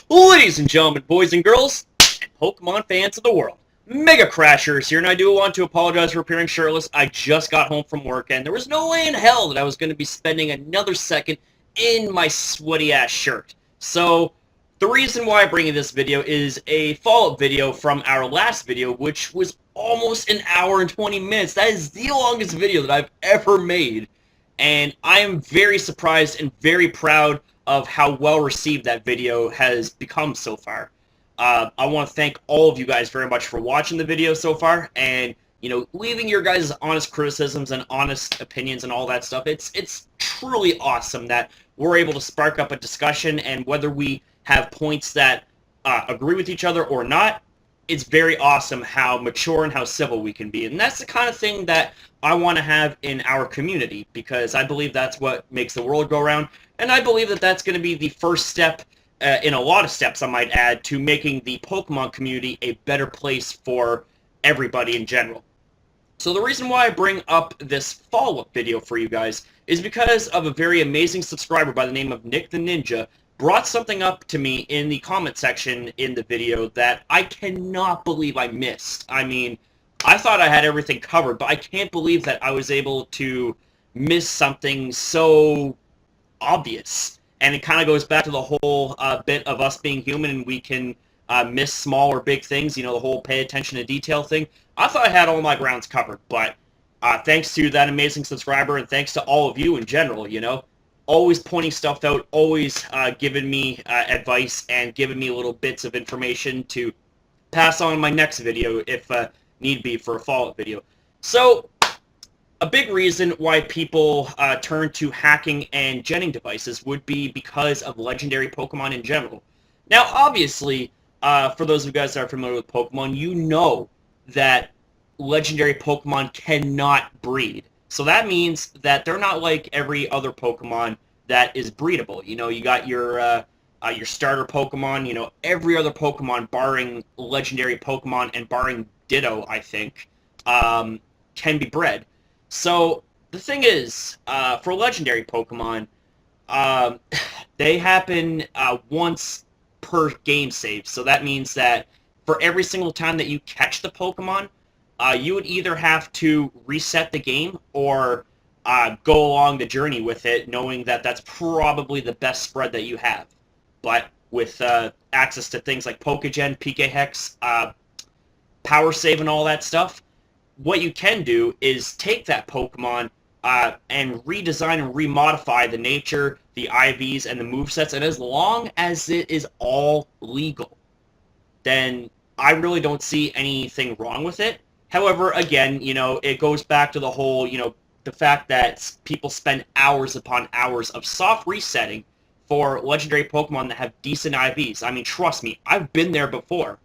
Ladies and gentlemen, boys and girls, and Pokemon fans of the world, Mega Crashers here, and I do want to apologize for appearing shirtless. I just got home from work, and there was no way in hell that I was going to be spending another second in my sweaty-ass shirt. So, the reason why I'm bringing this video is a follow-up video from our last video, which was almost an hour and 20 minutes. That is the longest video that I've ever made, and I am very surprised and very proud of how well received that video has become so far. I want to thank all of you guys very much for watching the video so far, and leaving your guys' honest criticisms and honest opinions and all that stuff. It's truly awesome that we're able to spark up a discussion, and whether we have points that agree with each other or not, it's very awesome how mature and how civil we can be. And that's the kind of thing that I want to have in our community, because I believe that's what makes the world go round. And I believe that that's going to be the first step, in a lot of steps I might add, to making the Pokemon community a better place for everybody in general. So the reason why I bring up this follow-up video for you guys is because of a very amazing subscriber by the name of Nick the Ninja brought something up to me in the comment section in the video that I cannot believe I missed. I mean, I thought I had everything covered, but I can't believe that I was able to miss something so obvious. And it kind of goes back to the whole bit of us being human, and we can miss small or big things, the whole pay attention to detail thing. I thought I had all my grounds covered, but thanks to that amazing subscriber, and thanks to all of you in general, always pointing stuff out, always giving me advice, and giving me little bits of information to pass on in my next video if need be for a follow-up video. So, a big reason why people turn to hacking and genning devices would be because of legendary Pokemon in general. Now, obviously, for those of you guys that are familiar with Pokemon, you know that legendary Pokemon cannot breed. So that means that they're not like every other Pokemon that is breedable. You got your starter Pokemon, every other Pokemon barring legendary Pokemon and barring Ditto, I think, can be bred. So the thing is, for legendary Pokemon, they happen once per game save. So that means that for every single time that you catch the Pokemon, you would either have to reset the game or go along the journey with it, knowing that that's probably the best spread that you have. But with access to things like Pokegen, PKHex, Power Save, and all that stuff, what you can do is take that Pokemon and redesign and remodify the nature, the IVs, and the movesets, and as long as it is all legal, then I really don't see anything wrong with it. However, again, it goes back to the whole, the fact that people spend hours upon hours of soft resetting for legendary Pokemon that have decent IVs. I mean, trust me, I've been there before.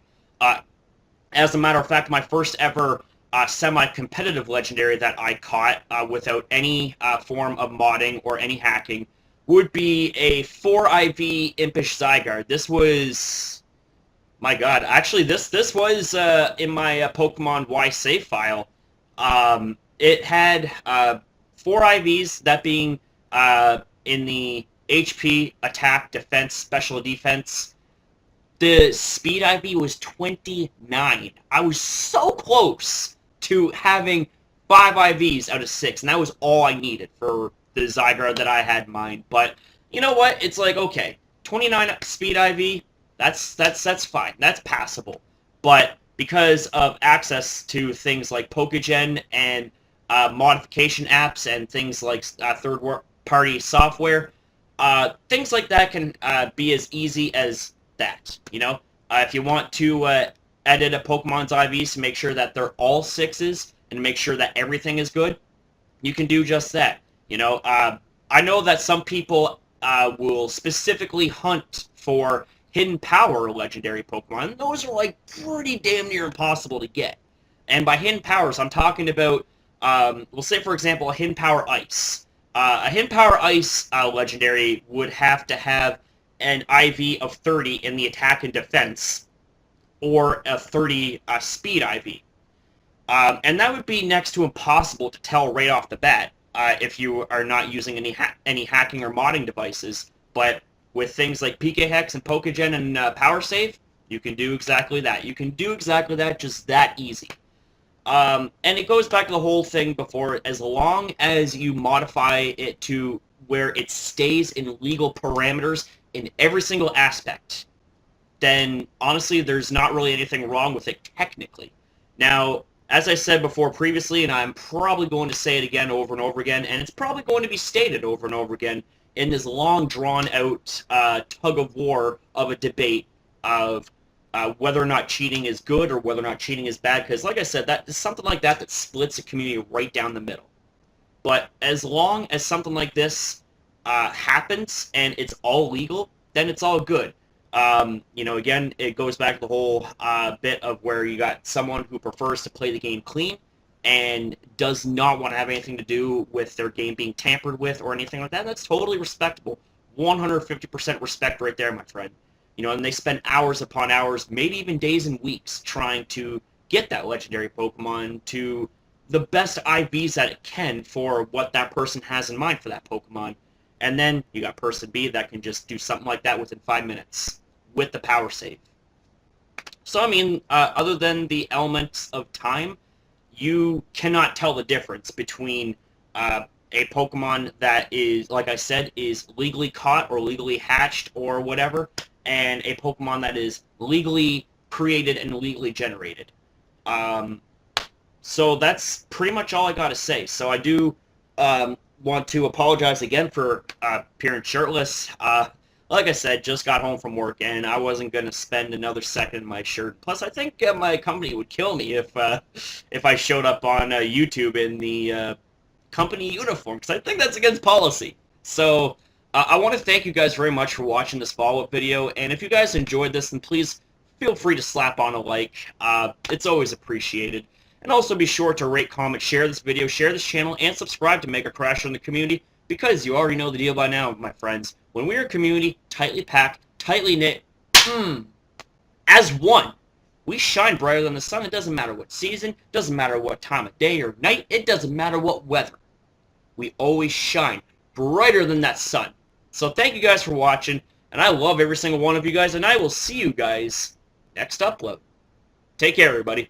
As a matter of fact, my first ever semi-competitive legendary that I caught without any form of modding or any hacking would be a 4 IV Impish Zygarde. This was... my god, actually this was in my Pokemon Y save file. It had 4 IVs, that being in the HP, Attack, Defense, Special Defense. The Speed IV was 29. I was so close to having 5 IVs out of 6, and that was all I needed for the Zygarde that I had in mind. But you know what? It's like, okay, 29 Speed IV, that's fine. That's passable. But because of access to things like Pokegen and modification apps and things like third-party software, things like that can be as easy as that. If you want to edit a Pokemon's IVs to make sure that they're all 6s and make sure that everything is good, you can do just that. I know that some people will specifically hunt for hidden power legendary Pokemon. Those are like pretty damn near impossible to get. And by hidden powers, I'm talking about, we'll say for example, a hidden power ice. A hidden power ice legendary would have to have an IV of 30 in the attack and defense, or a 30 speed IV. And that would be next to impossible to tell right off the bat if you are not using any hacking or modding devices. But With things like PK Hex and Pokegen and Power Save, you can do exactly that. You can do exactly that, just that easy. And it goes back to the whole thing before, as long as you modify it to where it stays in legal parameters in every single aspect, then honestly, there's not really anything wrong with it technically. Now, as I said before previously, and I'm probably going to say it again over and over again, and it's probably going to be stated over and over again in this long, drawn-out tug of war of a debate of whether or not cheating is good or whether or not cheating is bad, because like I said, that is something like that that splits a community right down the middle. But as long as something like this happens and it's all legal, then it's all good. Again, it goes back to the whole bit of where you got someone who prefers to play the game clean and does not want to have anything to do with their game being tampered with or anything like that. That's totally respectable. 150% respect right there, my friend. And they spend hours upon hours, maybe even days and weeks, trying to get that legendary Pokemon to the best IVs that it can for what that person has in mind for that Pokemon. And then you got person B that can just do something like that within 5 minutes with the power save. So, I mean, other than the elements of time, you cannot tell the difference between a Pokemon that is, like I said, is legally caught or legally hatched or whatever, and a Pokemon that is legally created and legally generated. So that's pretty much all I got to say. So I do want to apologize again for appearing shirtless. Like I said, just got home from work, and I wasn't going to spend another second in my shirt. Plus, I think my company would kill me if I showed up on YouTube in the company uniform, because I think that's against policy. So I want to thank you guys very much for watching this follow-up video, and if you guys enjoyed this, then please feel free to slap on a like. It's always appreciated. And also be sure to rate, comment, share this video, share this channel, and subscribe to Mega Crasher in the community, because you already know the deal by now, my friends. When we're a community, tightly packed, tightly knit, as one, we shine brighter than the sun. It doesn't matter what season, doesn't matter what time of day or night, it doesn't matter what weather. We always shine brighter than that sun. So thank you guys for watching, and I love every single one of you guys, and I will see you guys next upload. Take care, everybody.